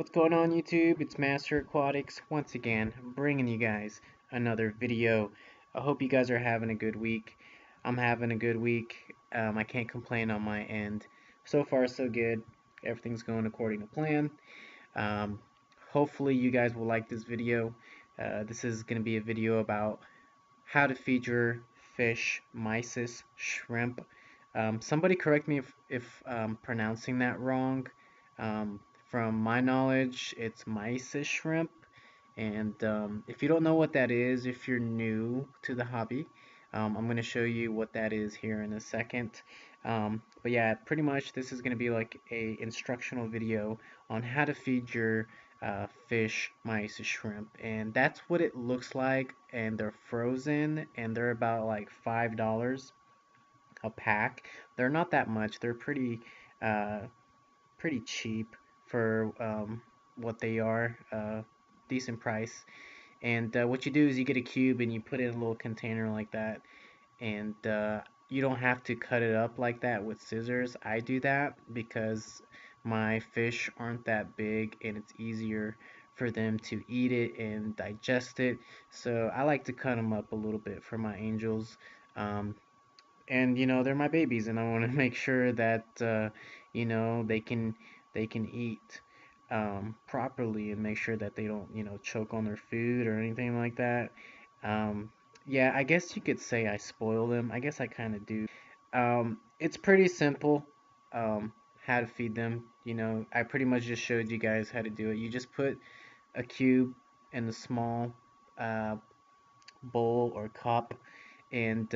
What's going on YouTube? It's Master Aquatics once again, bringing you guys another video. I hope you guys are having a good week. I'm having a good week. I can't complain on my end. So far so good. Everything's going according to plan. Um, Hopefully you guys will like this video. This is going to be a video about how to feed your fish Mysis shrimp. Somebody correct me if I'm pronouncing that wrong. Um, from my knowledge, it's Mysis shrimp. And if you don't know what that is, if you're new to the hobby, I'm going to show you what that is here in a second. But yeah, pretty much this is going to be like a instructional video on how to feed your fish, mice, shrimp, and that's what it looks like. And they're frozen, and they're about like $5 a pack. They're not that much. They're uh, pretty cheap for what they are. Decent price. And what you do is you get a cube and you put it in a little container like that, and you don't have to cut it up like that with scissors. I do that because my fish aren't that big and it's easier for them to eat it and digest it. So I like to cut them up a little bit for my angels. Um, and they're my babies and I want to make sure that they can eat properly and make sure that they don't choke on their food or anything like that. um, yeah, I guess you could say I spoil them. I guess I kind of do. It's pretty simple, how to feed them. I pretty much just showed you guys how to do it. You just put a cube in a small uh, bowl or cup, and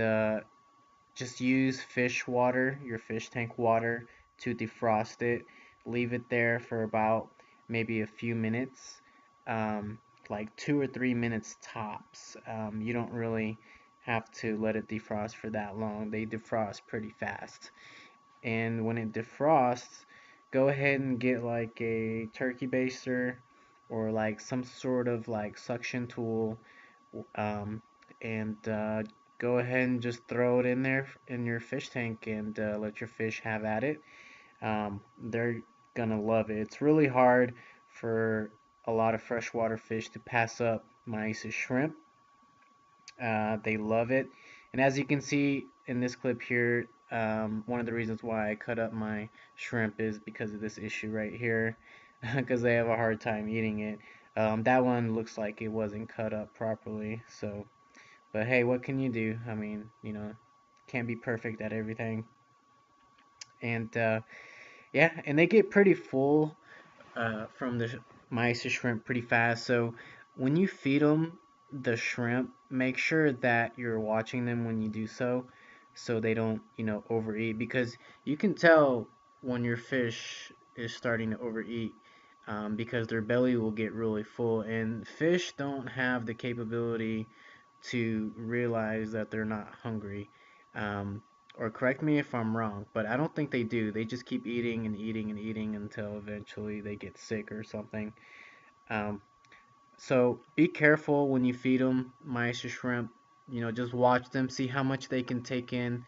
just use fish water, your fish tank water, to defrost it. Leave it there for about maybe a few minutes, um, like 2 or 3 minutes tops. You don't really have to let it defrost for that long. They defrost pretty fast. And when it defrosts, go ahead and get like a turkey baster or like some sort of like suction tool, um, and go ahead and just throw it in there in your fish tank and let your fish have at it. They're gonna love it. It's really hard for a lot of freshwater fish to pass up Mysis shrimp. They love it. And as you can see in this clip here, one of the reasons why I cut up my shrimp is because of this issue right here, because they have a hard time eating it. That one looks like it wasn't cut up properly, so, but hey, what can you do? I mean, can't be perfect at everything. And yeah, and they get pretty full from the Mysis shrimp pretty fast. So when you feed them the shrimp, make sure that you're watching them when you do so, so they don't, overeat. Because you can tell when your fish is starting to overeat, because their belly will get really full. And fish don't have the capability to realize that they're not hungry. Um, or correct me if I'm wrong, but I don't think they do. They just keep eating and eating and eating until eventually they get sick or something. Um, so be careful when you feed them mice or shrimp. Just watch them, see how much they can take in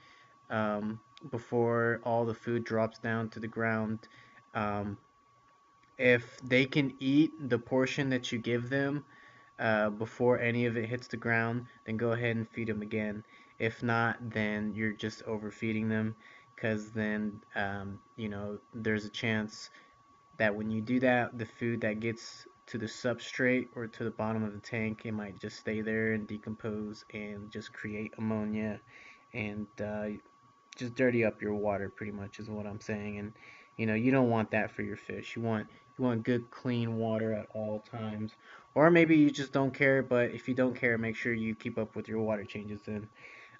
before all the food drops down to the ground. Um, if they can eat the portion that you give them before any of it hits the ground, then go ahead and feed them again. If not, then you're just overfeeding them, because then there's a chance that when you do that, the food that gets to the substrate or to the bottom of the tank, it might just stay there and decompose and just create ammonia and just dirty up your water, pretty much is what I'm saying. And you don't want that for your fish. You want good clean water at all times. Or maybe you just don't care, but if you don't care, make sure you keep up with your water changes. And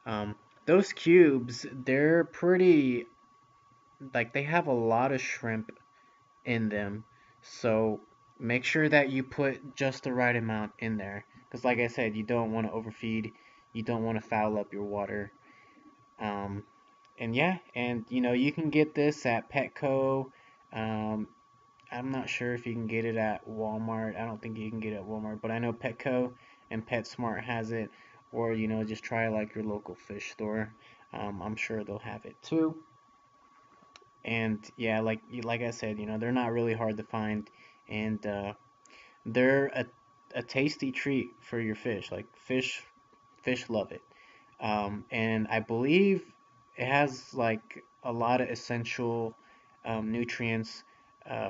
um, those cubes, they're pretty, like, they have a lot of shrimp in them. So make sure that you put just the right amount in there. Because like I said, you don't want to overfeed. You don't want to foul up your water. Um, and yeah, and you can get this at Petco. Um, I'm not sure if you can get it at Walmart. I don't think you can get it at Walmart, but I know Petco and PetSmart has it. Or just try like your local fish store. I'm sure they'll have it too. And yeah, like I said, they're not really hard to find, and they're a tasty treat for your fish. Like fish love it. And I believe it has like a lot of essential nutrients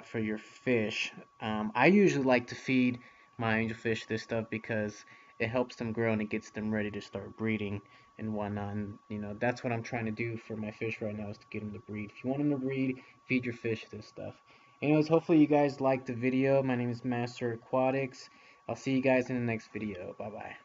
for your fish. I usually like to feed my angelfish this stuff because it helps them grow and it gets them ready to start breeding and whatnot. And that's what I'm trying to do for my fish right now is to get them to breed. If you want them to breed, feed your fish this stuff. Anyways, hopefully you guys liked the video. My name is Master Aquatics. I'll see you guys in the next video. Bye bye.